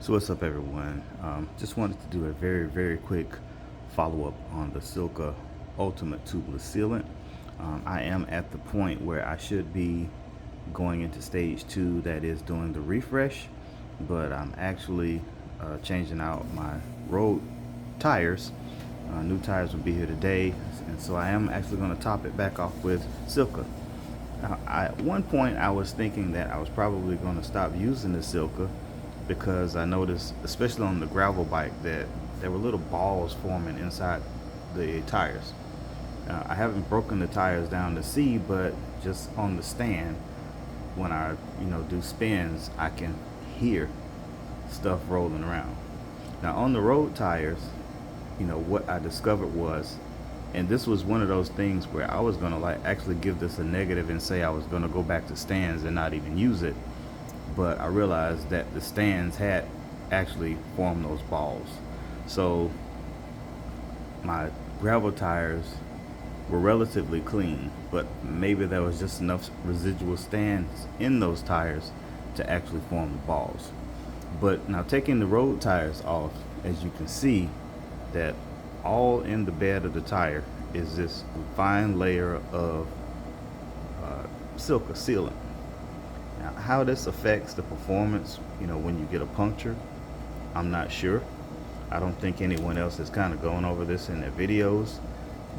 So what's up, everyone? Just wanted to do a very quick follow-up on the Silca Ultimate Tubeless Sealant. I am at the point where I should be going into stage 2, that is doing the refresh, but I'm actually changing out my road tires. New tires will be here today, and so I am actually going to top it back off with Silca. At one point I was thinking that I was probably going to stop using the Silca because I noticed, especially on the gravel bike, that there were little balls forming inside the tires. I haven't broken the tires down to see, but just on the stand, when I do spins, I can hear stuff rolling around. Now on the road tires, what I discovered was, and this was one of those things where I was gonna actually give this a negative and say I was gonna go back to stands and not even use it, but I realized that the stands had actually formed those balls. So my gravel tires were relatively clean, but maybe there was just enough residual stands in those tires to actually form the balls. But now, taking the road tires off, as you can see that all in the bed of the tire is this fine layer of Silca sealant. Now, how this affects the performance, when you get a puncture, I'm not sure. I don't think anyone else has kind of gone over this in their videos,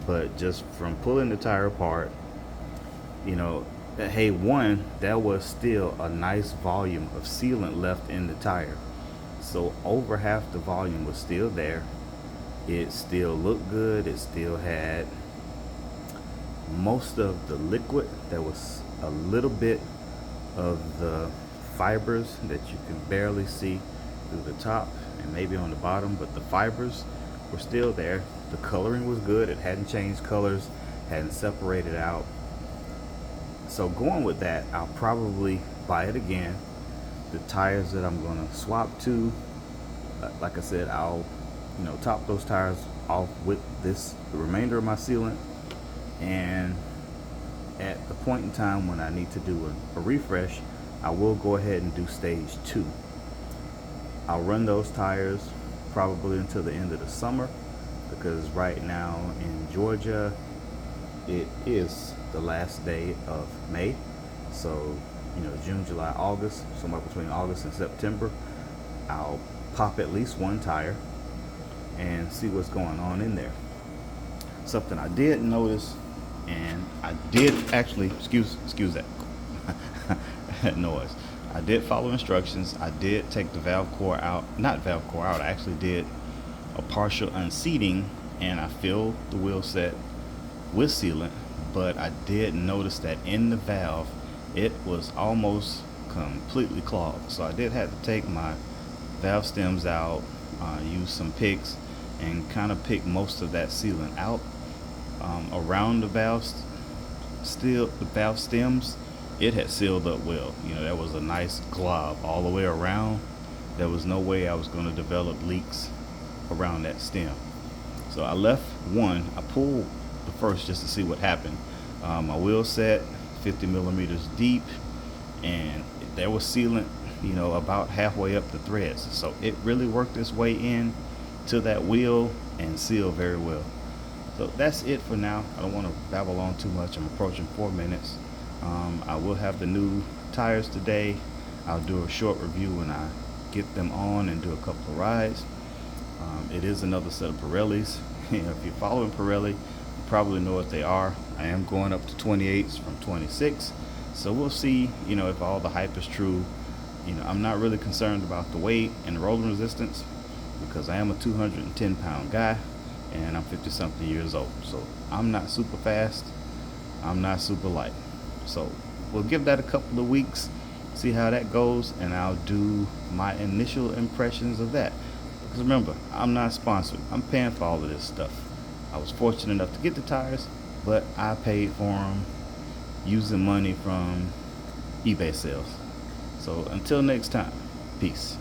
but just from pulling the tire apart, hey, there was still a nice volume of sealant left in the tire. So over half the volume was still there. It still looked good. It still had most of the liquid. There was a little bit of the fibers that you can barely see through the top and maybe on the bottom, but the fibers were still there. The coloring was good. It hadn't changed colors, hadn't separated out. So going with that, I'll probably buy it again. The tires that I'm going to swap to, like I said, I'll top those tires off with the remainder of my sealant, and at the point in time when I need to do a refresh, I will go ahead and do stage 2. I'll run those tires probably until the end of the summer, because right now in Georgia it is the last day of May. So June, July, August, somewhere between August and September, I'll pop at least one tire and see what's going on in there. Something I did notice, and I did actually, excuse that noise. I did follow instructions. I did take the valve core out, not valve core out, I actually did a partial unseating, and I filled the wheel set with sealant, but I did notice that in the valve it was almost completely clogged. So I did have to take my valve stems out, use some picks, and kind of pick most of that sealant out. Around the valve stems, it had sealed up well. There was a nice glob all the way around. There was no way I was going to develop leaks around that stem. So I left one. I pulled the first just to see what happened. My wheel set 50 millimeters deep, and there was sealant about halfway up the threads. So it really worked its way in to that wheel and sealed very well. So that's it for now. I don't want to babble on too much. I'm approaching 4 minutes. I will have the new tires today. I'll do a short review when I get them on and do a couple of rides. It is another set of Pirellis. If you're following Pirelli, you probably know what they are. I am going up to 28s from 26, so we'll see if all the hype is true. I'm not really concerned about the weight and the rolling resistance, because I am a 210-pound guy and I'm 50 something years old. So I'm not super fast, I'm not super light. So we'll give that a couple of weeks, see how that goes, and I'll do my initial impressions of that. Because remember, I'm not sponsored. I'm paying for all of this stuff. I was fortunate enough to get the tires, but I paid for them using money from eBay sales. So until next time, peace.